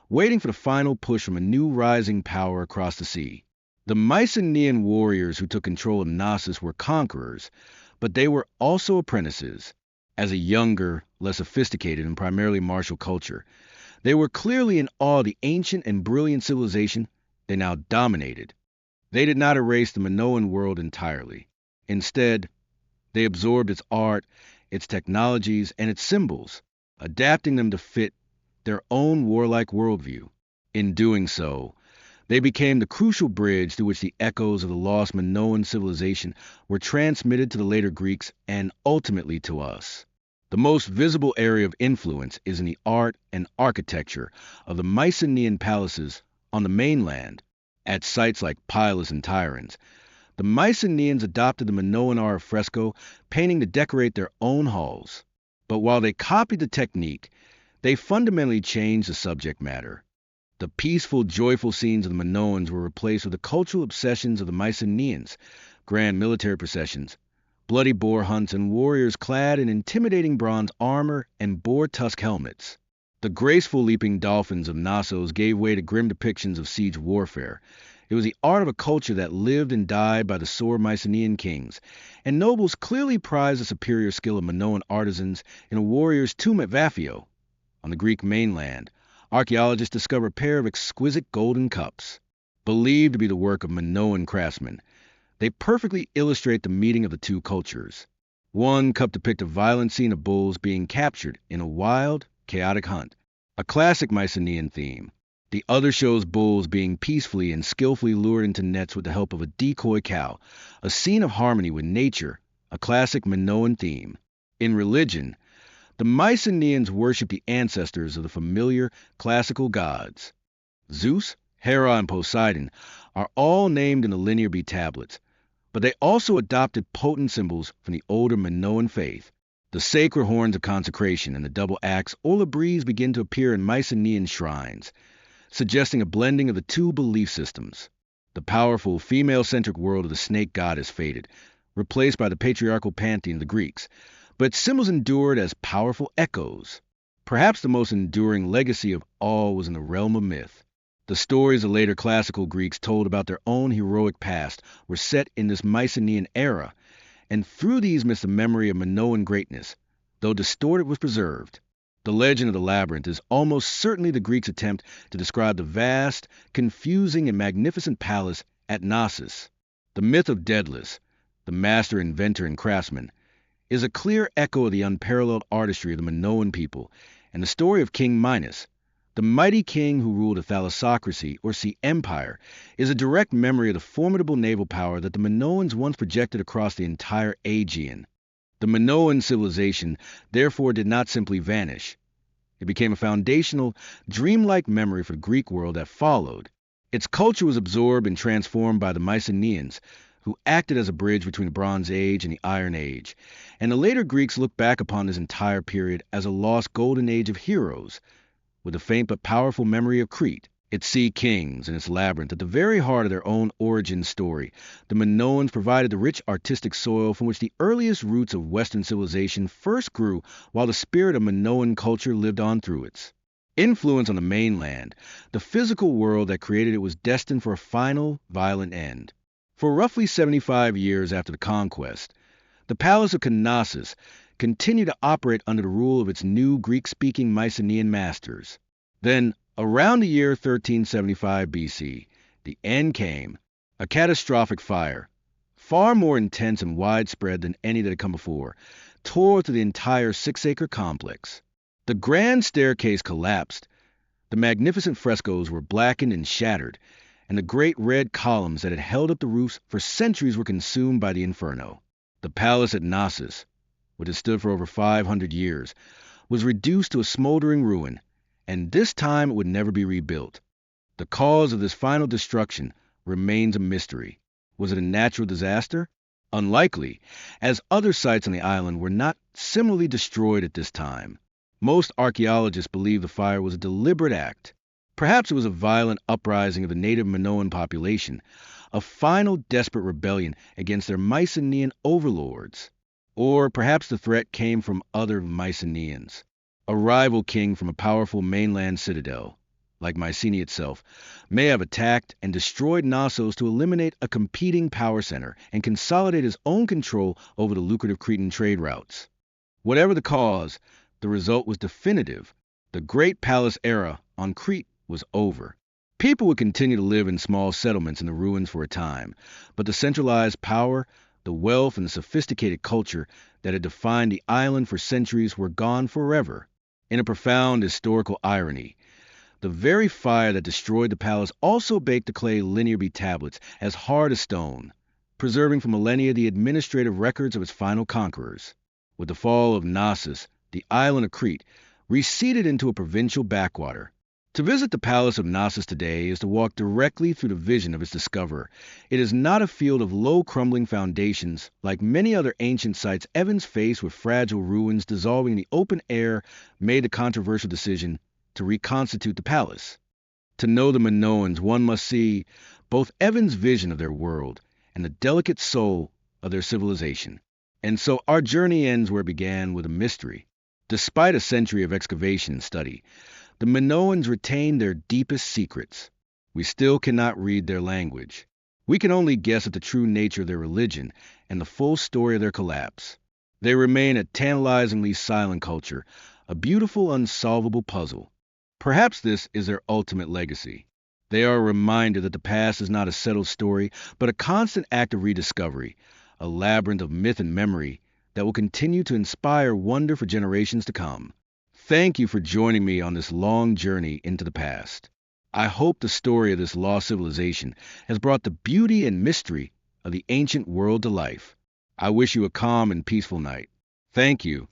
waiting for the final push from a new rising power across the sea. The Mycenaean warriors who took control of Knossos were conquerors, but they were also apprentices. As a younger, less sophisticated, and primarily martial culture, they were clearly in awe of the ancient and brilliant civilization they now dominated. They did not erase the Minoan world entirely. Instead, they absorbed its art, its technologies, and its symbols, adapting them to fit their own warlike worldview. In doing so, they became the crucial bridge through which the echoes of the lost Minoan civilization were transmitted to the later Greeks and ultimately to us. The most visible area of influence is in the art and architecture of the Mycenaean palaces on the mainland. At sites like Pylos and Tiryns, the Mycenaeans adopted the Minoan art of fresco painting to decorate their own halls. But while they copied the technique, they fundamentally changed the subject matter. The peaceful, joyful scenes of the Minoans were replaced with the cultural obsessions of the Mycenaeans, grand military processions, bloody boar hunts, and warriors clad in intimidating bronze armor and boar-tusk helmets. The graceful leaping dolphins of Knossos gave way to grim depictions of siege warfare. It was the art of a culture that lived and died by the sword Mycenaean kings, and nobles clearly prized the superior skill of Minoan artisans in a warrior's tomb at Vafio. On the Greek mainland, archaeologists discover a pair of exquisite golden cups, believed to be the work of Minoan craftsmen. They perfectly illustrate the meeting of the two cultures. One cup depicts a violent scene of bulls being captured in a wild, chaotic hunt, a classic Mycenaean theme. The other shows bulls being peacefully and skillfully lured into nets with the help of a decoy cow, a scene of harmony with nature, a classic Minoan theme. In religion, the Mycenaeans worship the ancestors of the familiar classical gods. Zeus, Hera, and Poseidon are all named in the Linear B tablets, but they also adopted potent symbols from the older Minoan faith. The sacred horns of consecration and the double axe or labrees begin to appear in Mycenaean shrines, suggesting a blending of the two belief systems. The powerful female-centric world of the snake goddess faded, replaced by the patriarchal pantheon of the Greeks, but symbols endured as powerful echoes. Perhaps the most enduring legacy of all was in the realm of myth. The stories the later classical Greeks told about their own heroic past were set in this Mycenaean era, and through these myths the memory of Minoan greatness, though distorted, was preserved. The legend of the labyrinth is almost certainly the Greeks' attempt to describe the vast, confusing, and magnificent palace at Knossos. The myth of Daedalus, the master inventor and craftsman, is a clear echo of the unparalleled artistry of the Minoan people, and the story of King Minos, the mighty king who ruled a thalassocracy or sea empire, is a direct memory of the formidable naval power that the Minoans once projected across the entire Aegean. The Minoan civilization therefore did not simply vanish. It became a foundational, dreamlike memory for the Greek world that followed. Its culture was absorbed and transformed by the Mycenaeans, who acted as a bridge between the Bronze Age and the Iron Age, and the later Greeks looked back upon this entire period as a lost golden age of heroes, with a faint but powerful memory of Crete, its sea kings, and its labyrinth at the very heart of their own origin story. The Minoans provided the rich artistic soil from which the earliest roots of Western civilization first grew, while the spirit of Minoan culture lived on through its influence on the mainland. The physical world that created it was destined for a final, violent end. For roughly 75 years after the conquest, the palace of Knossos continued to operate under the rule of its new Greek-speaking Mycenaean masters. Then, around the year 1375 BC, the end came, a catastrophic fire, far more intense and widespread than any that had come before, tore through the entire 6-acre complex. The grand staircase collapsed, the magnificent frescoes were blackened and shattered, and the great red columns that had held up the roofs for centuries were consumed by the inferno. The palace at Knossos, which had stood for over 500 years, was reduced to a smoldering ruin, and this time it would never be rebuilt. The cause of this final destruction remains a mystery. Was it a natural disaster? Unlikely, as other sites on the island were not similarly destroyed at this time. Most archaeologists believe the fire was a deliberate act. Perhaps it was a violent uprising of the native Minoan population, a final desperate rebellion against their Mycenaean overlords. Or perhaps the threat came from other Mycenaeans, a rival king from a powerful mainland citadel, like Mycenae itself, may have attacked and destroyed Knossos to eliminate a competing power center and consolidate his own control over the lucrative Cretan trade routes. Whatever the cause, the result was definitive. The Great Palace era on Crete was over. People would continue to live in small settlements in the ruins for a time, but the centralized power, the wealth, and the sophisticated culture that had defined the island for centuries were gone forever. In a profound historical irony, the very fire that destroyed the palace also baked the clay linear tablets as hard as stone, preserving for millennia the administrative records of its final conquerors. With the fall of Knossos, the island of Crete receded into a provincial backwater. To visit the Palace of Knossos today is to walk directly through the vision of its discoverer. It is not a field of low crumbling foundations. Like many other ancient sites, Evans, faced with fragile ruins dissolving in the open air, made the controversial decision to reconstitute the palace. To know the Minoans, one must see both Evans' vision of their world and the delicate soul of their civilization. And so our journey ends where it began, with a mystery. Despite a century of excavation and study, the Minoans retained their deepest secrets. We still cannot read their language. We can only guess at the true nature of their religion and the full story of their collapse. They remain a tantalizingly silent culture, a beautiful, unsolvable puzzle. Perhaps this is their ultimate legacy. They are a reminder that the past is not a settled story, but a constant act of rediscovery, a labyrinth of myth and memory that will continue to inspire wonder for generations to come. Thank you for joining me on this long journey into the past. I hope the story of this lost civilization has brought the beauty and mystery of the ancient world to life. I wish you a calm and peaceful night. Thank you.